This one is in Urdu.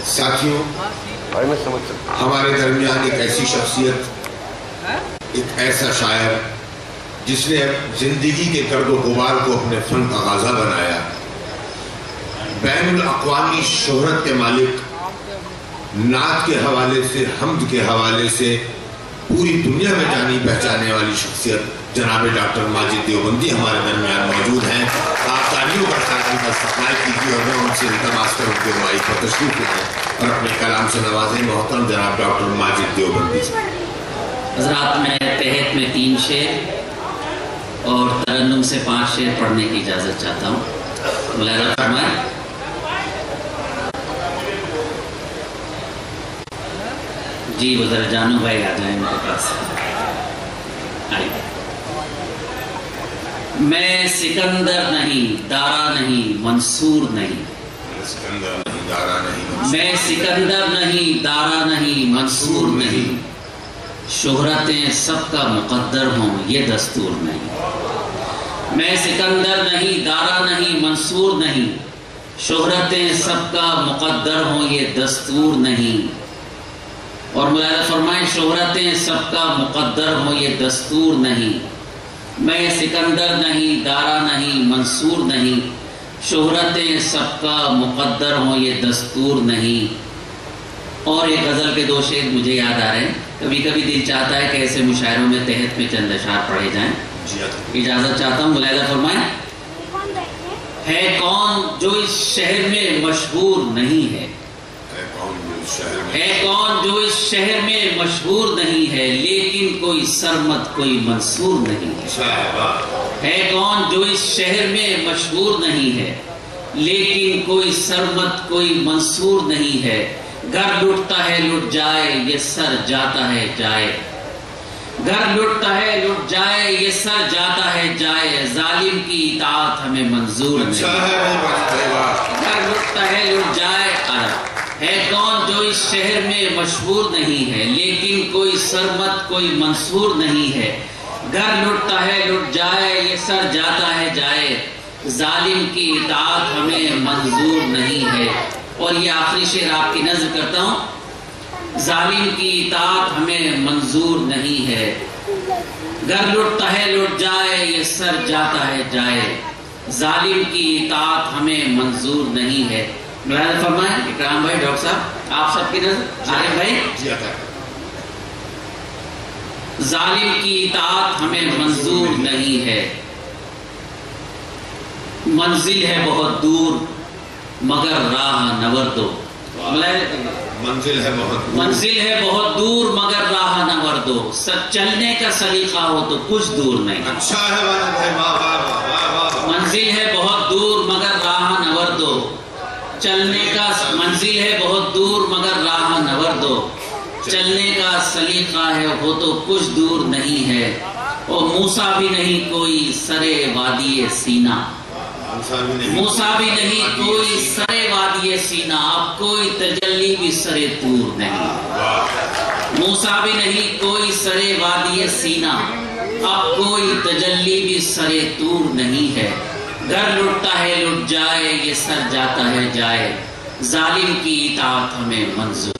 ساتھیوں، ہمارے درمیان ایک ایسی شخصیت، ایک ایسا شاعر جس نے زندگی کے گرد و غبار کو اپنے فن کا غازہ بنایا، بین الاقوامی شہرت کے مالک، نعت کے حوالے سے، حمد کے حوالے سے پوری دنیا میں جانی پہچانے والی شخصیت جناب ڈاکٹر ماجد دیوبندی ہمارے درمیان موجود ہیں۔ آپ تالیوں کا ساتھ ان کا استقبال کیجیے اور میں ان سے التماس کروں کہ وہ مائک پر تشریف لائیں اور اپنے کلام سے نوازیں محترم جناب ڈاکٹر ماجد دیوبندی سے۔ حضرات، میں تحت میں 3 شعر اور ترنم سے 5 شعر پڑھنے کی اجازت چاہتا ہوں۔ ملاحظہ فرمائیں۔ جی وزیر جانو بھائی آ جائیں میرے پاس۔ آئیے۔ میں سکندر نہیں، دارا نہیں، منصور نہیں۔ میں سکندر نہیں، دارا نہیں، منصور نہیں۔ شہرتیں سب کا مقدر ہوں یہ دستور نہیں۔ میں سکندر نہیں، دارا نہیں، منصور نہیں۔ شہرتیں سب کا مقدر ہوں یہ دستور نہیں۔ اور ملاحظہ فرمائیں، شہرتیں سب کا مقدر ہوں یہ دستور نہیں۔ میں سکندر نہیں، دارا نہیں، منصور نہیں۔ شہرتیں سب کا مقدر ہوں یہ دستور نہیں۔ اور ایک غزل کے 2 شعر مجھے یاد آ رہے ہیں۔ کبھی کبھی دل چاہتا ہے کہ ایسے مشاعروں میں تحت میں چند اشعار پڑھے جائیں۔ اجازت چاہتا ہوں، ملاحظہ فرمائیں۔ ہے کون جو اس شہر میں مشہور نہیں ہے؟ ہے کون جو اس شہر میں مشہور نہیں ہے، لیکن کوئی سرمد کوئی منصور نہیں ہے۔ ہے کون جو اس شہر میں مشہور نہیں ہے، لیکن کوئی سرمد کوئی منصور نہیں ہے۔ گھر لٹتا ہے لٹ جائے یہ سر جاتا ہے جائے۔ گھر لٹتا ہے لٹ جائے یہ سر جاتا ہے جائے۔ ظالم کی اطاعت ہمیں منظور نہیں۔ گھر لٹتا ہے لٹ جائے۔ ہے کون جو اس شہر میں مشہور نہیں ہے، لیکن کوئی سرمد کوئی منصور نہیں ہے۔ گھر لٹتا ہے لٹ جائے یہ سر جاتا ہے جائے۔ ظالم کی اطاعت ہمیں منظور نہیں ہے۔ اور یہ آخری شعر آپ کی نظر کرتا ہوں۔ ظالم کی اطاعت ہمیں منظور نہیں ہے۔ گھر لٹتا ہے لٹ جائے یہ سر جاتا ہے جائے۔ ظالم کی اطاعت ہمیں منظور نہیں ہے۔ ملاحظہ فرمائیں اکرام بھائی، ڈاکٹر صاحب، آپ سب کی نظر عارف بھائی۔ ظالم کی اطاعت ہمیں منظور نہیں ہے۔ منزل ہے بہت دور مگر راہ نوردو۔ منزل ہے بہت دور مگر راہ نوردو۔ چلنے کا سلیقہ ہو تو کچھ دور نہیں۔ اچھا ہے منزل ہے بہت دور مگر راہ نوردو۔ چلنے کا منزل ہے بہت دور مگر راہ نوردو۔ چلنے کا سلیقہ ہے ہو تو کچھ دور نہیں ہے۔ اور موسیٰ بھی نہیں کوئی سرے وادی سینا۔ موسیٰ بھی نہیں کوئی سرے وادی سینا۔ اب کوئی تجلی بھی سرے طور نہیں۔ موسیٰ بھی نہیں کوئی سرے وادی سینا۔ اب کوئی تجلی بھی سرے طور نہیں ہے۔ گھر لٹتا ہے لٹ جائے یہ سر جاتا ہے جائے۔ ظالم کی اطاعت ہمیں منظور